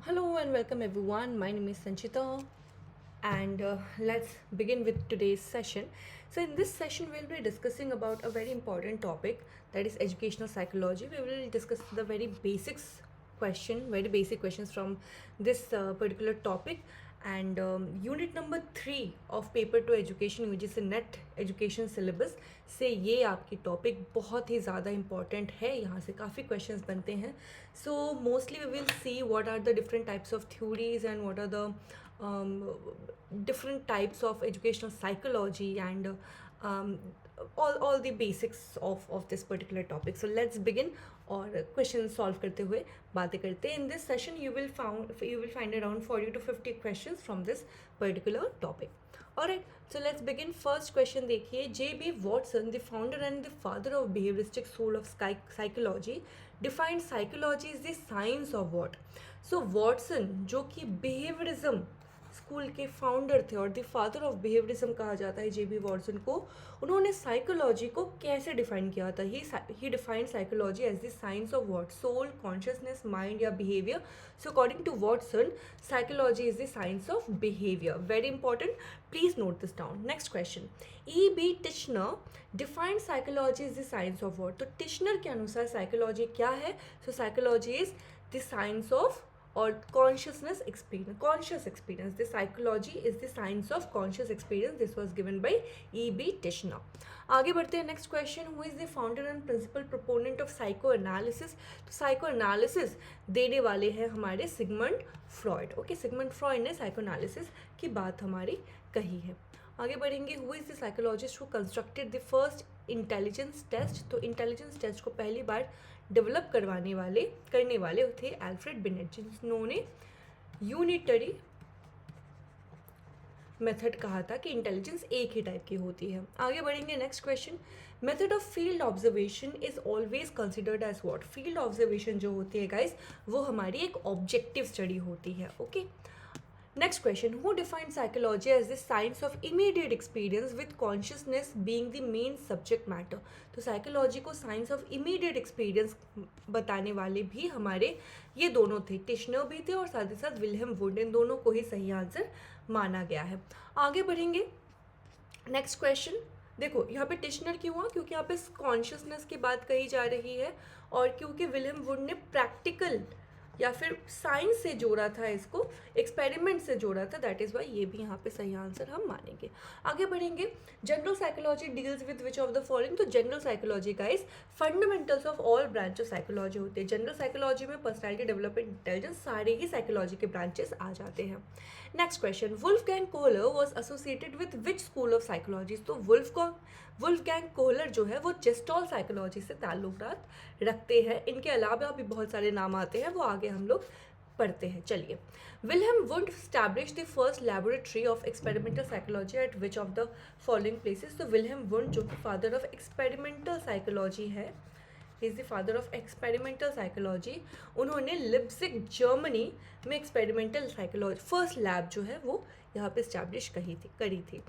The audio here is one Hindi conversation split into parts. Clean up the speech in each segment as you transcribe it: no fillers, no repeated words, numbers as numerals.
Hello and welcome everyone. My name is Sanchita and let's begin with today's session. So in this session we'll be discussing about a very important topic, that is educational psychology. We will discuss the very basic questions from this particular topic, and unit number 3 of paper two education UGC net education syllabus से ये आपकी टॉपिक बहुत ही ज़्यादा इंपॉर्टेंट है. यहाँ से काफ़ी क्वेश्चंस बनते हैं. So mostly we will see what are the different types of theories and what are the different types of educational psychology and all the basics of this particular topic. So let's begin और क्वेश्चन सॉल्व करते हुए बातें करते हैं. In this session you will find around 40 to 50 questions from this particular topic. Alright, so let's begin. First question देखिए, J.B. Watson, the founder and the father of behavioristic school of psychology, defined psychology as the science of what? So Watson जो कि behaviorism स्कूल के फाउंडर थे और द फादर ऑफ बिहेवियरिज्म कहा जाता है J.B. वॉटसन को. उन्होंने साइकोलॉजी को कैसे डिफाइन किया था? He defined psychology as the science of what? Soul, consciousness, mind या behaviour. So according to Watson psychology is the science of behaviour. Very important, please note this down. Next question, E.B. Titchener defined psychology is the science of what? तो टिश्नर के अनुसार साइकोलॉजी क्या है? So psychology is the science of और consciousness experience, conscious experience. The psychology is the science of conscious experience. This was given by E.B. Titchener. आगे बढ़ते हैं. Next question, who is the founder and principal proponent of psycho analysis? तो साइको एनालिसिस देने वाले हैं हमारे Sigmund Freud. Okay, Sigmund Freud ने साइको एनालिसिस की बात हमारी कही है. आगे बढ़ेंगे. Who is the psychologist who constructed the first intelligence test? तो इंटेलिजेंस टेस्ट को पहली बार डेवलप करने वाले थे एल्फ्रेड बिनेट, जिन्होंने यूनिटरी मेथड कहा था कि इंटेलिजेंस एक ही टाइप की होती है. आगे बढ़ेंगे. Next question, method of field observation is always considered as what? Field observation जो होती है गाइस, वो हमारी एक ऑब्जेक्टिव स्टडी होती है. Okay. Next question, who defined psychology as the science of immediate experience with consciousness being the main subject matter? तो साइकोलॉजी को साइंस ऑफ इमीडिएट एक्सपीरियंस बताने वाले भी हमारे ये दोनों थे, टिश्नर भी थे और साथ ही साथ विल्हेम वुड. इन दोनों को ही सही आंसर माना गया है. आगे बढ़ेंगे. नेक्स्ट क्वेश्चन, देखो यहाँ पे टिश्नर क्यों हुआ? क्योंकि यहाँ पे कॉन्शियसनेस की बात कही जा रही है और क्योंकि विल्हेम वुड ने प्रैक्टिकल या फिर साइंस से जोड़ा था, इसको एक्सपेरिमेंट से जोड़ा था. दैट इज़ वाई ये भी यहाँ पे सही आंसर हम मानेंगे. आगे बढ़ेंगे. General psychology deals with which of the following? तो general psychology guys fundamentals of all branch of psychology होते हैं. जनरल साइकोलॉजी में पर्सनैलिटी डेवलपमेंट, इंटेलिजेंस, सारे ही साइकोलॉजी के ब्रांचेस आ जाते हैं. Next question, Wolfgang Kohler was associated with which school of psychology? तो वुल्फगैंग कोहलर जो है वो जेस्टॉल साइकोलॉजी से ताल्लुकात रखते हैं. इनके अलावा भी बहुत सारे नाम आते हैं, वो आगे हम लोग पढ़ते हैं. चलिए. Wilhelm would establish the first laboratory of experimental psychology eight which of the following places? तो विल्हेम वुड जो कि फादर ऑफ एक्सपेरिमेंटल साइकोलॉजी है, is the father of experimental psychology, उन्होंने लिप्जिग जर्मनी में एक्सपेरिमेंटल साइकोलॉजी फर्स्ट लैब जो है वो यहाँ पे स्टैब्लिश करी थी.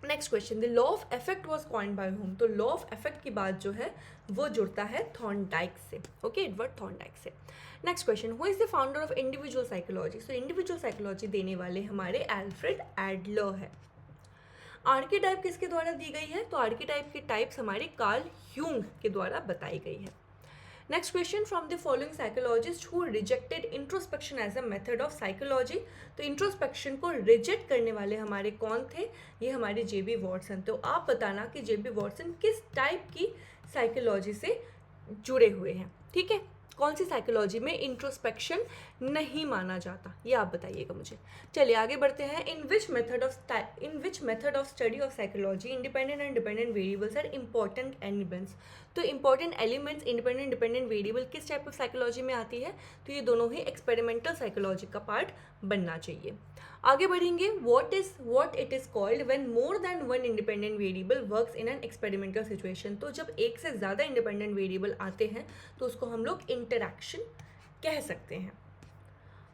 Next question, the law of effect was coined bye home? तो लॉ ऑफ इफेक्ट की बात जो है वो जुड़ता है थॉर्नडाइक से. ओके, एडवर्ड थॉर्नडाइक से. Next question, who is the founder of individual psychology? So individual psychology देने वाले हमारे एल्फ्रेड एडलर है. आर्कीटाइप किसके द्वारा दी गई है? तो आर्कीटाइप की टाइप्स हमारे कार्ल यूंग के द्वारा बताई गई है. Next question, from the following psychologist who rejected introspection as a method of psychology? तो इंट्रोस्पेक्शन को रिजेक्ट करने वाले हमारे कौन थे? ये हमारे J.B. वॉटसन. तो आप बताना कि J.B. वॉटसन किस टाइप की साइकोलॉजी से जुड़े हुए हैं. ठीक है, कौन सी साइकोलॉजी में इंट्रोस्पेक्शन नहीं माना जाता, ये आप बताइएगा मुझे. चलिए आगे बढ़ते हैं. In which method of study of psychology independent and dependent variables are important elements? तो important elements independent dependent variable किस टाइप ऑफ साइकोलॉजी में आती है? तो ये दोनों ही एक्सपेरिमेंटल साइकोलॉजी का पार्ट बनना चाहिए. आगे बढ़ेंगे. What it is called when more than one independent variable works in an experimental situation? तो जब एक से ज़्यादा इंडिपेंडेंट वेरिएबल आते हैं तो उसको हम लोग इंटरैक्शन कह सकते हैं.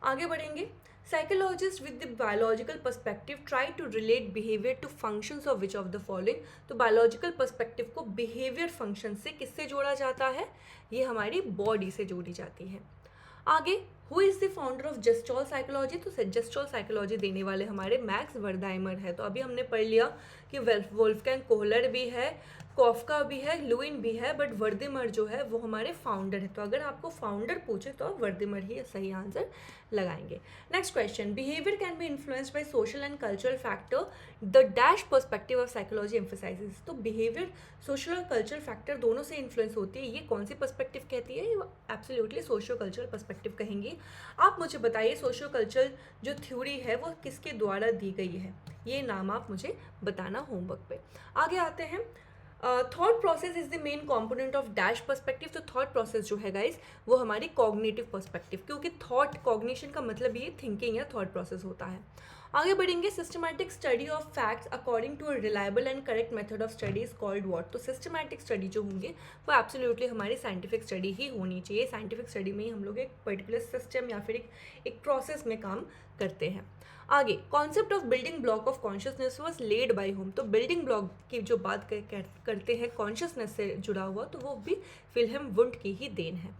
आगे बढ़ेंगे. Psychologist with the biological perspective try to relate behaviour to functions of which of the following? तो बायोलॉजिकल पर्सपेक्टिव को बिहेवियर फंक्शन से किससे जोड़ा जाता है? ये हमारी बॉडी से जोड़ी जाती है. आगे, who is the founder of gestalt psychology, तो जेस्टॉल साइकोलॉजी देने वाले हमारे मैक्स वर्दाइमर है। तो अभी हमने पढ़ लिया कि वोल्फगैंग कोहलर भी है, कॉफका भी है, लुइन भी है, बट वर्दिमर जो है वो हमारे फाउंडर है। तो अगर आपको फाउंडर पूछे तो आप वर्दिमर ही सही आंसर लगाएंगे। Next question, behaviour can be influenced by social and cultural factor, the dash perspective of psychology emphasises. तो बिहेवियर सोशल और कल्चरल फैक्टर दोनों से इन्फ्लुएंस होती है। ये कौन सी पर्सपेक्टिव कहती है? ये एब्सोल्युटली सोशल कल्चरल पर्सपेक्टिव कहेंगे। आप मुझे बताइए सोशल कल्चरल जो थ्योरी है वो किसके द्वारा दी गई है? ये नाम आप मुझे बताना होमवर्क पे। आगे आते हैं, thought process is the main component of dash perspective. तो थॉट प्रोसेस जो है गाइज वो हमारी कॉग्निटिव पर्सपेक्टिव, क्योंकि थॉट कॉग्निशन का मतलब ये थिंकिंग या थॉट प्रोसेस होता है। आगे बढ़ेंगे, systematic study of facts according to a reliable and correct method of study is called what. तो सिस्टमैटिक स्टडी जो होंगे वो एब्सोल्युटली हमारी साइंटिफिक स्टडी ही होनी चाहिए। साइंटिफिक स्टडी में ही हम लोग एक पर्टिकुलर सिस्टम या फिर एक प्रोसेस में काम करते हैं। आगे, concept of building block of consciousness was led by home. तो बिल्डिंग ब्लॉक की जो बात करते हैं कॉन्शियसनेस से जुड़ा हुआ, तो वो भी विल्हेम वुंड की ही देन है।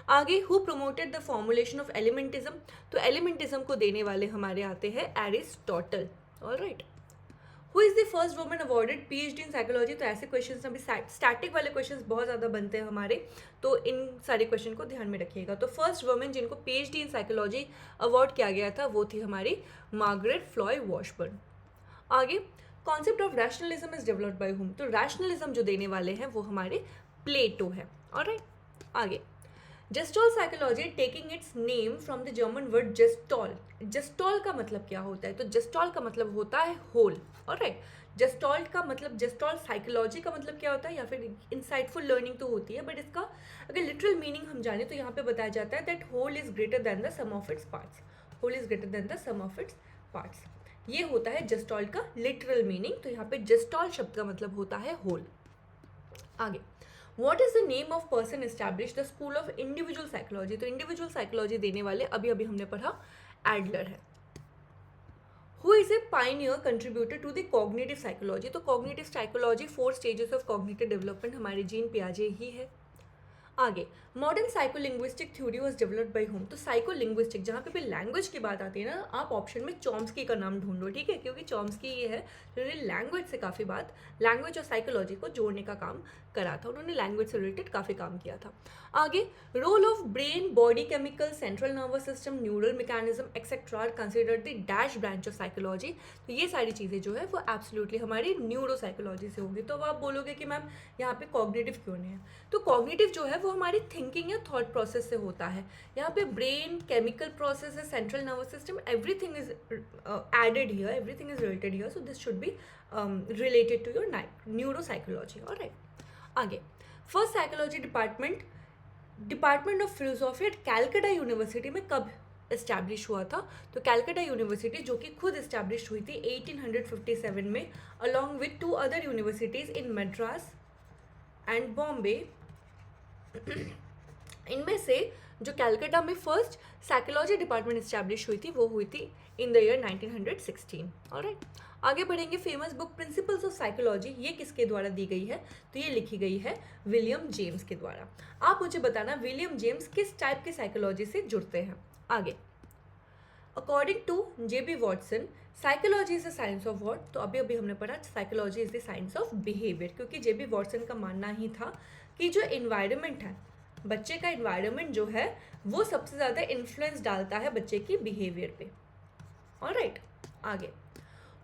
आगे, who promoted the formulation of elementism. तो एलिमेंटिज्म को देने वाले हमारे आते हैं Aristotle. Alright, who is the first woman awarded PhD in psychology. तो ऐसे क्वेश्चंस अभी स्टैटिक वाले क्वेश्चंस बहुत ज़्यादा बनते हैं हमारे, तो इन सारे क्वेश्चन को ध्यान में रखिएगा। तो फर्स्ट वुमन जिनको पीएचडी इन साइकोलॉजी अवॉर्ड किया गया था वो थी हमारी मार्गरेट फ्लॉय वॉशबर्न। आगे, concept of rationalism is developed by whom. तो रैशनलिज्म जो देने वाले हैं वो हमारे प्लेटो है। ऑलराइट, आगे, gestalt psychology taking its name from the German word gestalt. Gestalt का मतलब क्या होता है? तो जेस्टॉल का मतलब होता है होल। ऑलराइट, जेस्टॉल का मतलब, जेस्टॉल साइकोलॉजी का मतलब क्या होता है? या फिर इंसाइटफुल लर्निंग तो होती है, बट इसका अगर लिटरल मीनिंग हम जाने तो यहाँ पे बताया जाता है that whole is greater than the sum of its parts. Whole is greater than the sum of its parts, ये होता है जेस्टॉल का लिटरल मीनिंग। तो यहाँ पे जेस्टॉल शब्द का मतलब होता है होल। आगे, What is the name of person established the school of individual psychology? तो इंडिविजुअल साइकोलॉजी देने वाले अभी अभी हमने पढ़ा एडलर है। Who is a pioneer contributor to the cognitive psychology? तो cognitive psychology 4 stages of cognitive development हमारे जीन पियाजे ही है। आगे, modern psycholinguistic theory was developed by home. तो साइकोलिंग्विस्टिक जहाँ पे भी लैंग्वेज की बात आती है ना, आप ऑप्शन में चॉम्स्की का नाम ढूंढो, ठीक है, क्योंकि चॉम्स्की ये है जिन्होंने लैंग्वेज से काफ़ी बात, लैंग्वेज और साइकोलॉजी को जोड़ने का काम करा था। उन्होंने लैंग्वेज से रिलेटेड काफ़ी काम किया था। आगे, role of brain, body chemical, central nervous system, neural mechanism etcetera are considered the dash branch of psychology. तो ये सारी चीज़ें जो है वो एब्सोल्युटली हमारी न्यूरो साइकोलॉजी से होंगी। तो अब आप बोलोगे कि मैम यहाँ पे कॉग्निटिव क्यों नहीं है? तो कॉग्निटिव जो है वो हमारी थिंकिंग या थॉट प्रोसेस से होता है। यहाँ पे ब्रेन, केमिकल प्रोसेस है, central nervous system, everything is added here, everything is related here, so this should be related to your neuro psychology. Alright, आगे, first psychology department of philosophy at Calcutta university में कब इस्टेब्लिश हुआ था? तो कैलकाटा यूनिवर्सिटी जो कि खुद इस्टेब्लिश हुई थी 1857 में, along with 2 other universities in Madras and Bombay. इनमें से जो कैलकाटा में फर्स्ट साइकोलॉजी डिपार्टमेंट इस्टेब्लिश हुई थी वो हुई थी इन द ईयर 1916। ऑलराइट, आगे बढ़ेंगे, famous book principles of psychology ये किसके द्वारा दी गई है? तो ये लिखी गई है विलियम जेम्स के द्वारा। आप मुझे बताना विलियम जेम्स किस टाइप की साइकोलॉजी से जुड़ते हैं। आगे, according to J B Watson psychology is the science of what. तो अभी अभी हमने पढ़ा psychology is the science of behaviour, क्योंकि जेबी वॉटसन का मानना ही था कि जो इन्वायरमेंट है, बच्चे का इन्वायरमेंट जो है वो सबसे ज़्यादा इन्फ्लुएंस डालता है बच्चे की बिहेवियर पे। ऑलराइट, आगे,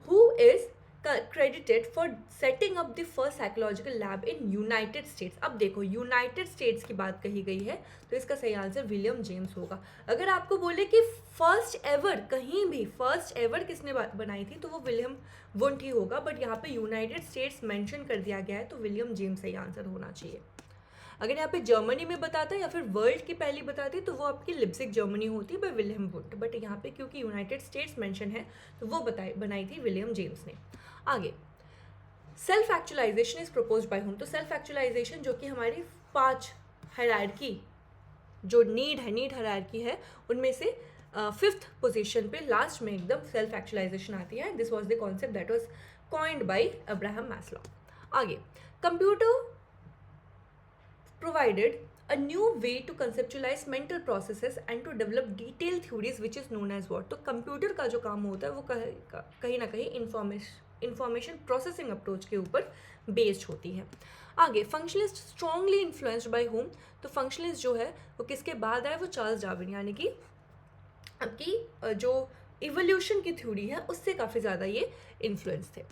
who is credited for setting up the first psychological lab in United states. अब देखो यूनाइटेड स्टेट्स की बात कही गई है तो इसका सही आंसर विलियम जेम्स होगा। अगर आपको बोले कि फर्स्ट एवर, कहीं भी फर्स्ट एवर किसने बनाई थी तो वो विलियम वुंड ही होगा, बट यहाँ पे यूनाइटेड स्टेट्स मेंशन कर दिया गया है तो विलियम जेम्स सही आंसर होना चाहिए। अगर यहाँ पे जर्मनी में बताता या फिर वर्ल्ड की पहली बताती तो वो आपकी लिप्सिक जर्मनी होती बाय विलियम वुंड, बट यहाँ पे क्योंकि यूनाइटेड स्टेट्स मेंशन है तो वो बनाई थी विलियम जेम्स ने। आगे, self actualization is proposed by home. तो सेल्फ एक्चुअलाइजेशन जो कि हमारी 5 हायरार्की जो नीड हायरार्की है उनमें से 5th पोजीशन पे लास्ट में एकदम सेल्फ एक्चुअलाइजेशन आती है। This was the concept that was coined by Abraham Maslow. आगे, computer provided a new way to conceptualize mental processes and to develop detailed theories which is known as what. तो कंप्यूटर का जो काम होता है वो कहीं ना कहीं इंफॉर्मेशन प्रोसेसिंग अप्रोच के ऊपर बेस्ड होती है. आगे functionalist strongly influenced by home. तो फंक्शनलिस्ट जो है वो किसके बाद आए, वो चार्ल्स डार्विन, यानी कि आपकी जो इवोल्यूशन की थ्योरी है उससे काफ़ी ज़्यादा ये इन्फ्लुएंस थे.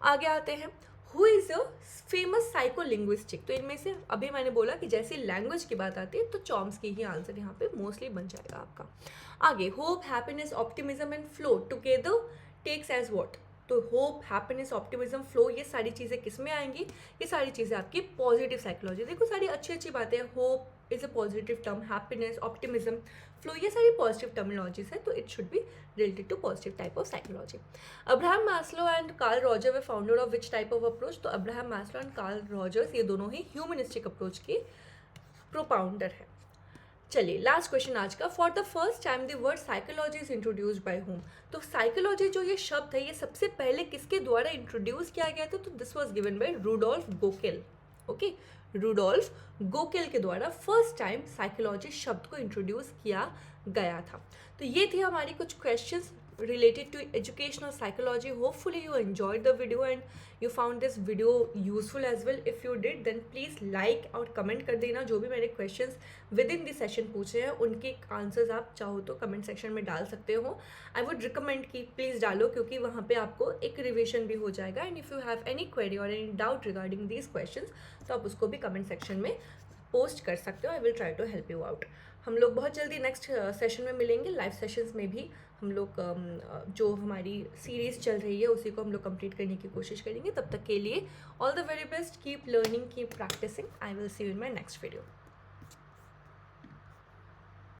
आगे आते हैं, हु इज़ अ फेमस साइकोलिंग्विस्टिक. तो इनमें से अभी मैंने बोला कि जैसे लैंग्वेज की बात आती है तो चॉम्स्की ही आंसर यहाँ पे मोस्टली बन जाएगा आपका. आगे, hope happiness optimism and flow together takes as what. तो होप हैप्पीनेस ऑप्टिमिज्म फ्लो ये सारी चीज़ें किस में आएंगी, ये सारी चीज़ें आपकी पॉजिटिव साइकोलॉजी. देखो सारी अच्छी अच्छी बातें, hope is a positive term, happiness, optimism, flow, ये सारी पॉजिटिव टर्मिनोलॉजीज है, तो it should be related to positive type of psychology. Abraham Maslow and Carl Roger were founder of which type of approach. तो Abraham Maslow and Carl Rogers ये दोनों ही ह्यूमनिस्टिक अप्रोच के प्रोपाउंडर है. चलिए लास्ट क्वेश्चन आज का. For the first time the word psychology is introduced by home. तो साइकोलॉजी जो ये शब्द है ये सबसे पहले किसके द्वारा इंट्रोड्यूस किया गया था, तो this was given by Rudolf Gockel. Okay, Rudolf Gockel के द्वारा फर्स्ट टाइम साइकोलॉजी शब्द को इंट्रोड्यूस किया गया था. तो ये थी हमारी कुछ questions related to educational psychology. Hopefully you enjoyed the video and you found this video useful as well. If you did then please like और comment कर देना. जो भी मैंने questions within the session पूछे हैं उनके आंसर्स आप चाहो तो comment section में डाल सकते हो. I would recommend कि please डालो, क्योंकि वहाँ पे आपको एक रिविजन भी हो जाएगा. And if you have any query or any doubt regarding these questions तो आप उसको भी comment section में पोस्ट कर सकते हो. I will try to help you out. हम लोग बहुत जल्दी नेक्स्ट सेशन में मिलेंगे. लाइव सेशंस में भी हम लोग जो हमारी सीरीज़ चल रही है उसी को हम लोग कंप्लीट करने की कोशिश करेंगे. तब तक के लिए all the very best. Keep learning, keep practising. I will see you in my next video.